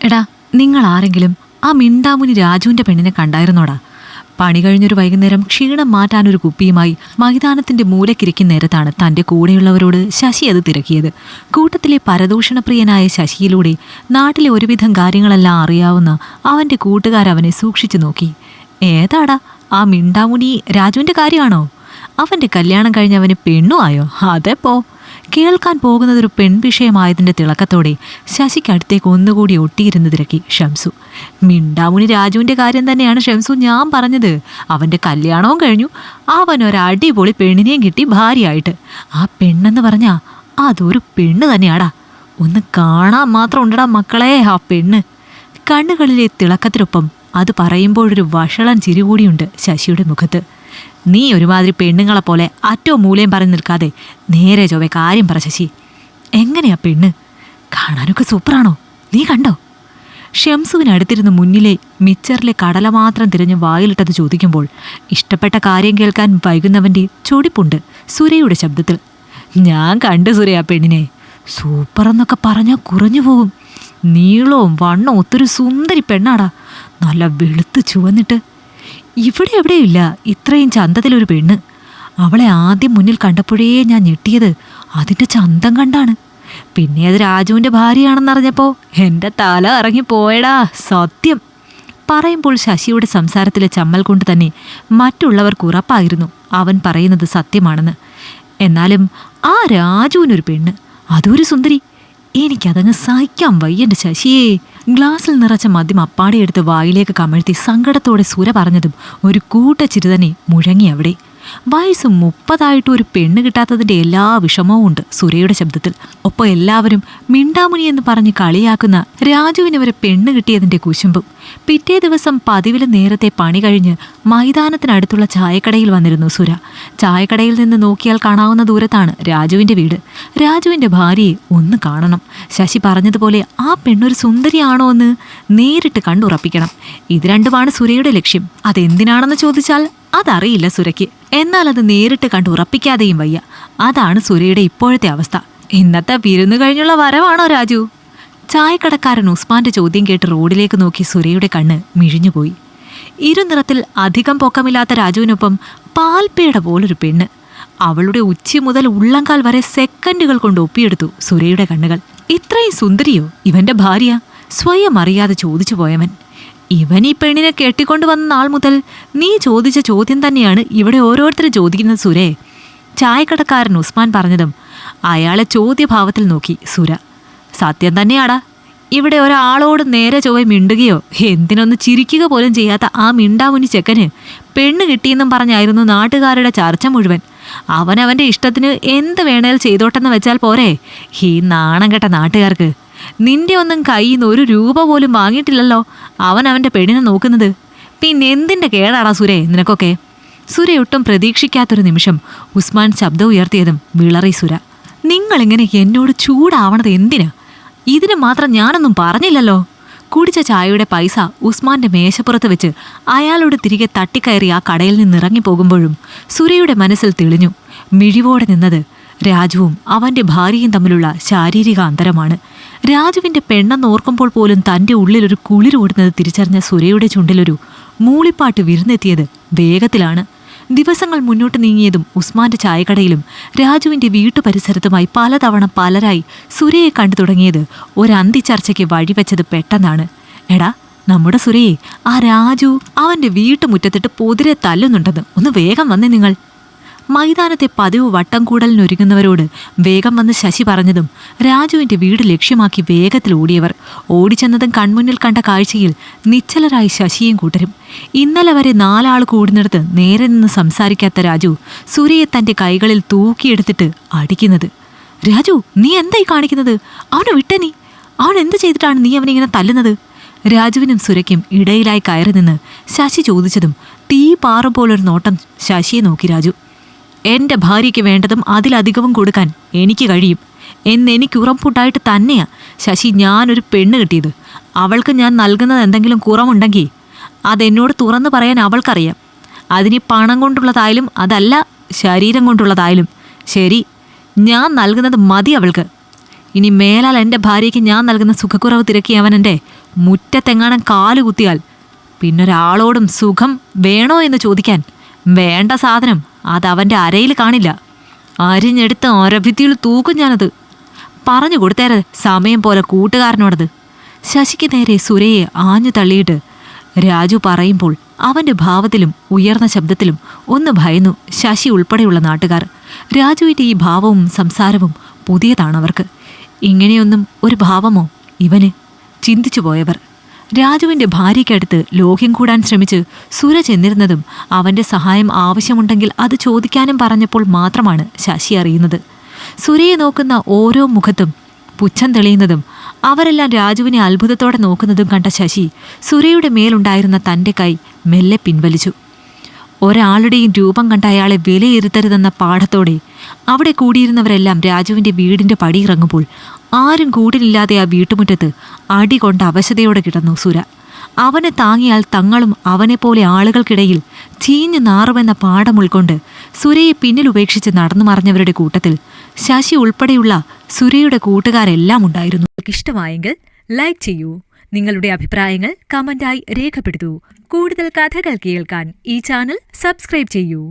എടാ, നിങ്ങൾ ആരെങ്കിലും ആ മിണ്ടാമുനി രാജുവിന്റെ പെണ്ണിനെ കണ്ടായിരുന്നോടാ? പണി കഴിഞ്ഞൊരു വൈകുന്നേരം ക്ഷീണം മാറ്റാനൊരു കുപ്പിയുമായി മൈതാനത്തിന്റെ മൂലക്കിരിക്കുന്ന നേരത്താണ് തന്റെ കൂടെയുള്ളവരോട് ശശി അത് തിരക്കിയത്. കൂട്ടത്തിലെ പരദൂഷണപ്രിയനായ ശശിയിലൂടെ നാട്ടിലെ ഒരുവിധം കാര്യങ്ങളെല്ലാം അറിയാവുന്ന അവന്റെ കൂട്ടുകാരവനെ സൂക്ഷിച്ചു നോക്കി. ഏതാടാ ആ മിണ്ടാമുനി രാജുവിന്റെ കാര്യമാണോ? അവന്റെ കല്യാണം കഴിഞ്ഞവന് പെണ്ണുമായോ? അതെപ്പോ? കേൾക്കാൻ പോകുന്നതൊരു പെൺവിഷയമായതിന്റെ തിളക്കത്തോടെ ശശിക്കടുത്തേക്ക് ഒന്നുകൂടി ഒട്ടിയിരുന്ന് തിരക്കി ഷംസു. മിണ്ടാമുനി രാജുവിന്റെ കാര്യം തന്നെയാണ് ഷംസു ഞാൻ പറഞ്ഞത്. അവന്റെ കല്യാണവും കഴിഞ്ഞു, അവനൊരടിപൊളി പെണ്ണിനെയും കിട്ടി ഭാര്യയായിട്ട്. ആ പെണ്ണെന്ന് പറഞ്ഞാ അതൊരു പെണ്ണ് തന്നെയാടാ. ഒന്ന് കാണാൻ മാത്രം ഉണ്ടടാ മക്കളെ ആ പെണ്ണ്. കണ്ണുകളിലെ തിളക്കത്തിനൊപ്പം അത് പറയുമ്പോഴൊരു വഷളൻ ചിരി കൂടിയുണ്ട് ശശിയുടെ മുഖത്ത്. നീ ഒരുമാതിരി പെണ്ണുങ്ങളെപ്പോലെ അറ്റവും മൂലയും പറഞ്ഞു നിൽക്കാതെ നേരെ ചൊവ്വേ കാര്യം പറ ശശി. എങ്ങനെയാ പെണ്ണ്? കാണാനൊക്കെ സൂപ്പറാണോ? നീ കണ്ടോ? ഷംസുവിനടുത്തിരുന്ന് മുന്നിലെ മിച്ചറിലെ കടല മാത്രം തിരഞ്ഞ് വായിലിട്ടത് ചോദിക്കുമ്പോൾ ഇഷ്ടപ്പെട്ട കാര്യം കേൾക്കാൻ വൈകുന്നവൻ്റെ ചൊടിപ്പുണ്ട് സുരയുടെ ശബ്ദത്തിൽ. ഞാൻ കണ്ടു സുരയാ പെണ്ണിനെ. സൂപ്പറെന്നൊക്കെ പറഞ്ഞാൽ കുറഞ്ഞു പോകും. നീളവും വണ്ണവും ഒത്തൊരു സുന്ദരി പെണ്ണാടാ. നല്ല വെളുത്ത് ചുവന്നിട്ട്. ഇവിടെ എവിടെയില്ല ഇത്രയും ചന്തത്തിലൊരു പെണ്ണ്. അവളെ ആദ്യം മുന്നിൽ കണ്ടപ്പോഴേ ഞാൻ ഞെട്ടിയത് അതിൻ്റെ ചന്തം കണ്ടാണ്. പിന്നെ അത് രാജുവിൻ്റെ ഭാര്യയാണെന്നറിഞ്ഞപ്പോൾ എൻ്റെ തല ഇറങ്ങിപ്പോയടാ സത്യം. പറയുമ്പോൾ ശശിയുടെ സംസാരത്തിലെ ചമ്മൽ കൊണ്ട് തന്നെ മറ്റുള്ളവർക്ക് ഉറപ്പായിരുന്നു അവൻ പറയുന്നത് സത്യമാണെന്ന്. എന്നാലും ആ രാജുവിനൊരു പെണ്ണ്, അതൊരു സുന്ദരി. എനിക്കതങ്ങ് സഹിക്കാൻ വയ്യൻ്റെ ശശിയേ. ഗ്ലാസ്സിൽ നിറച്ച മദ്യം അപ്പാടെയെടുത്ത് വായിലേക്ക് കമഴ്ത്തി സങ്കടത്തോടെ സുര പറഞ്ഞതും ഒരു കൂട്ടച്ചിരി തന്നെ മുഴങ്ങി അവിടെ. വയസ്സ് 30 ഒരു പെണ്ണ് കിട്ടാത്തതിൻ്റെ എല്ലാ വിഷമവും ഉണ്ട് സുരയുടെ ശബ്ദത്തിൽ. ഒപ്പം എല്ലാവരും മിണ്ടാമുനി എന്ന് പറഞ്ഞ് കളിയാക്കുന്ന രാജുവിന് വരെ പെണ്ണ് കിട്ടിയതിൻ്റെ കുശുമ്പും. പിറ്റേ ദിവസം പതിവില് നേരത്തെ പണി കഴിഞ്ഞ് മൈതാനത്തിനടുത്തുള്ള ചായക്കടയിൽ വന്നിരുന്നു സുര. ചായക്കടയിൽ നിന്ന് നോക്കിയാൽ കാണാവുന്ന ദൂരത്താണ് രാജുവിൻ്റെ വീട്. രാജുവിൻ്റെ ഭാര്യയെ ഒന്ന് കാണണം. ശശി പറഞ്ഞതുപോലെ ആ പെണ്ണൊരു സുന്ദരിയാണോ എന്ന് നേരിട്ട് കണ്ടുറപ്പിക്കണം. ഇത് രണ്ടുമാണ് സുരയുടെ ലക്ഷ്യം. അതെന്തിനാണെന്ന് ചോദിച്ചാൽ അതറിയില്ല സുരയ്ക്ക്. എന്നാൽ അത് നേരിട്ട് കണ്ട് ഉറപ്പിക്കാതെയും വയ്യ. അതാണ് സുരയുടെ ഇപ്പോഴത്തെ അവസ്ഥ. ഇന്നത്തെ വിരുന്നു കഴിഞ്ഞുള്ള വരവാണോ രാജു? ചായക്കടക്കാരൻ ഉസ്മാന്റെ ചോദ്യം കേട്ട് റോഡിലേക്ക് നോക്കി സുരയുടെ കണ്ണ് മിഴിഞ്ഞുപോയി. ഇരുനിറത്തിൽ അധികം പൊക്കമില്ലാത്ത രാജുവിനൊപ്പം പാൽപ്പേട പോലൊരു പെണ്ണ്. അവളുടെ ഉച്ചി മുതൽ ഉള്ളംകാൽ വരെ സെക്കൻഡുകൾ കൊണ്ട് ഒപ്പിയെടുത്തു സുരയുടെ കണ്ണുകൾ. ഇത്രയും സുന്ദരിയോ ഇവന്റെ ഭാര്യ? സ്വയം അറിയാതെ ചോദിച്ചു പോയവൻ. ഇവൻ ഈ പെണ്ണിനെ കെട്ടിക്കൊണ്ടുവന്ന നാൾ മുതൽ നീ ചോദിച്ച ചോദ്യം തന്നെയാണ് ഇവിടെ ഓരോരുത്തരും ചോദിക്കുന്നത് സുരേ. ചായക്കടക്കാരൻ ഉസ്മാൻ പറഞ്ഞതും അയാളെ ചോദ്യഭാവത്തിൽ നോക്കി സുര. സത്യം തന്നെയാടാ. ഇവിടെ ഒരാളോട് നേരെ ചൊവ്വ മിണ്ടുകയോ എന്തിനൊന്ന് ചിരിക്കുക പോലും ചെയ്യാത്ത ആ മിണ്ടാമുനി ചെക്കന് പെണ്ണ് കിട്ടിയെന്നും പറഞ്ഞായിരുന്നു നാട്ടുകാരുടെ ചർച്ച മുഴുവൻ. അവനവൻ്റെ ഇഷ്ടത്തിന് എന്ത് വേണേൽ ചെയ്തോട്ടെന്ന് വെച്ചാൽ പോരെ ഈ നാണം കെട്ട നാട്ടുകാർക്ക്. നിന്റെ ഒന്നും കയ്യിൽ നിന്ന് 1 രൂപ പോലും വാങ്ങിയിട്ടില്ലല്ലോ അവൻ്റെ പെണ്ണിനെ നോക്കുന്നത്. പിന്നെ എന്തിൻ്റെ കേടാടാ സുരേ നിനക്കൊക്കെ? സുരയൊട്ടും പ്രതീക്ഷിക്കാത്തൊരു നിമിഷം ഉസ്മാൻ ശബ്ദം ഉയർത്തിയതും വിളറി സുര. നിങ്ങളിങ്ങനെ എന്നോട് ചൂടാവണത് എന്തിനാ? ഇതിന് മാത്രം ഞാനൊന്നും പറഞ്ഞില്ലല്ലോ. കുടിച്ച ചായയുടെ പൈസ ഉസ്മാന്റെ മേശപ്പുറത്ത് വെച്ച് അയാളോട് തിരികെ തട്ടിക്കയറി ആ കടയിൽ നിന്നിറങ്ങി പോകുമ്പോഴും സുരയുടെ മനസ്സിൽ തെളിഞ്ഞു. മിഴിവോടെ നിന്നത് രാജുവും അവൻ്റെ ഭാര്യയും തമ്മിലുള്ള ശാരീരിക അന്തരമാണ്. രാജുവിൻ്റെ പെണ്ണെന്നോർക്കുമ്പോൾ പോലും തൻ്റെ ഉള്ളിലൊരു കുളിരോടുന്നത് തിരിച്ചറിഞ്ഞ സുരയുടെ ചുണ്ടിലൊരു മൂളിപ്പാട്ട് വിരുന്നെത്തിയത് വേഗത്തിലാണ്. ദിവസങ്ങൾ മുന്നോട്ട് നീങ്ങിയതും ഉസ്മാന്റെ ചായക്കടയിലും രാജുവിൻ്റെ വീട്ടുപരിസരത്തുമായി പലതവണ പലരായി സുരയെ കണ്ടു തുടങ്ങിയത് ഒരന്തി ചർച്ചയ്ക്ക് വഴിവെച്ചത് പെട്ടെന്നാണ്. എടാ, നമ്മുടെ സുരയെ ആ രാജു അവൻ്റെ വീട്ടുമുറ്റത്തിട്ട് പൊതിരെ തല്ലുന്നുണ്ടെന്ന് ഒന്ന് വേഗം വന്നേ നിങ്ങൾ. മൈതാനത്തെ പതിവ് വട്ടം കൂടലിനൊരുങ്ങുന്നവരോട് വേഗം വന്ന് ശശി പറഞ്ഞതും രാജുവിൻ്റെ വീട് ലക്ഷ്യമാക്കി വേഗത്തിൽ ഓടിയവർ. ഓടിച്ചെന്നതും കൺമുന്നിൽ കണ്ട കാഴ്ചയിൽ നിശ്ചലരായി ശശിയും കൂട്ടരും. ഇന്നലെ വരെ 4 ആൾ കൂടുന്നിടത്ത് നേരെ നിന്ന് സംസാരിക്കാത്ത രാജു സുരയെ തൻ്റെ കൈകളിൽ തൂക്കിയെടുത്തിട്ട് അടിക്കുന്നത്. രാജു, നീ എന്തായി കാണിക്കുന്നത്? അവനെ വിട്ടേ നീ. അവൻ എന്ത് ചെയ്തിട്ടാണ് നീ അവനിങ്ങനെ തല്ലുന്നത്? രാജുവിനും സുരയ്ക്കും ഇടയിലായി കയറി നിന്ന് ശശി ചോദിച്ചതും തീ പാറും പോലൊരു നോട്ടം ശശിയെ നോക്കി രാജു. എൻ്റെ ഭാര്യയ്ക്ക് വേണ്ടതും അതിലധികവും കൊടുക്കാൻ എനിക്ക് കഴിയും എന്നെനിക്ക് ഉറപ്പുണ്ടായിട്ട് തന്നെയാ ശശി ഞാനൊരു പെണ്ണ് കിട്ടിയത്. അവൾക്ക് ഞാൻ നൽകുന്നത് എന്തെങ്കിലും കുറവുണ്ടെങ്കിൽ അതെന്നോട് തുറന്നു പറയാൻ അവൾക്കറിയാം. അതിന് പണം കൊണ്ടുള്ളതായാലും അതല്ല ശരീരം കൊണ്ടുള്ളതായാലും ശരി, ഞാൻ നൽകുന്നത് മതി അവൾക്ക്. ഇനി മേലാൽ എൻ്റെ ഭാര്യയ്ക്ക് ഞാൻ നൽകുന്ന സുഖക്കുറവ് തിരക്കി അവൻ എൻ്റെ മുറ്റത്തെങ്ങാനും കാലുകുത്തിയാൽ പിന്നൊരാളോടും സുഖം വേണോ എന്ന് ചോദിക്കാൻ വേണ്ട സാധനം അതവൻ്റെ അരയിൽ കാണില്ല. അരിഞ്ഞെടുത്ത് ഒരഭിത്തിയിൽ തൂക്കും ഞാനത്. പറഞ്ഞു കൊടുത്തേരെ സമയം പോലെ കൂട്ടുകാരനോടത്. ശശിക്ക് നേരെ സുരയെ ആഞ്ഞു തള്ളിയിട്ട് രാജു പറയുമ്പോൾ അവൻ്റെ ഭാവത്തിലും ഉയർന്ന ശബ്ദത്തിലും ഒന്ന് ഭയന്നു ശശി ഉൾപ്പെടെയുള്ള നാട്ടുകാർ. രാജുവിൻ്റെ ഈ ഭാവവും സംസാരവും പുതിയതാണവർക്ക്. ഇങ്ങനെയൊന്നും ഒരു ഭാവമോ ഇവന്? ചിന്തിച്ചു പോയവർ. രാജുവിൻ്റെ ഭാര്യയ്ക്കടുത്ത് ലോഹ്യം കൂടാൻ ശ്രമിച്ച് സുര ചെന്നിരുന്നതും അവൻ്റെ സഹായം ആവശ്യമുണ്ടെങ്കിൽ അത് ചോദിക്കാനും പറഞ്ഞപ്പോൾ മാത്രമാണ് ശശി അറിയുന്നത്. സുരയെ നോക്കുന്ന ഓരോ മുഖത്തും പുച്ഛം തെളിയുന്നതും അവരെല്ലാം രാജുവിനെ അത്ഭുതത്തോടെ നോക്കുന്നതും കണ്ട ശശി സുരയുടെ മേലുണ്ടായിരുന്ന തൻ്റെ കൈ മെല്ലെ പിൻവലിച്ചു. ഒരാളുടെയും രൂപം കണ്ട അയാളെ വിലയിരുത്തരുതെന്ന പാഠത്തോടെ അവിടെ കൂടിയിരുന്നവരെല്ലാം രാജുവിൻ്റെ വീടിൻ്റെ പടിയിറങ്ങുമ്പോൾ ആരും കൂടിലില്ലാതെ ആ വീട്ടുമുറ്റത്ത് അടികൊണ്ട് അവശതയോടെ കിടന്നു സുര. അവനെ താങ്ങിയാൽ തങ്ങളും അവനെപ്പോലെ ആളുകൾക്കിടയിൽ ചീഞ്ഞു നാറുമെന്ന പാഠം ഉൾക്കൊണ്ട് സുരയെ പിന്നിലുപേക്ഷിച്ച് നടന്നു മറഞ്ഞവരുടെ കൂട്ടത്തിൽ ശശി ഉൾപ്പെടെയുള്ള സുരയുടെ കൂട്ടുകാരെല്ലാം ഉണ്ടായിരുന്നു. ഇഷ്ടമായെങ്കിൽ ലൈക്ക് ചെയ്യൂ. നിങ്ങളുടെ അഭിപ്രായങ്ങൾ കമന്റായി രേഖപ്പെടുത്തൂ. കൂടുതൽ കഥകൾ കേൾക്കാൻ ഈ ചാനൽ സബ്സ്ക്രൈബ് ചെയ്യൂ.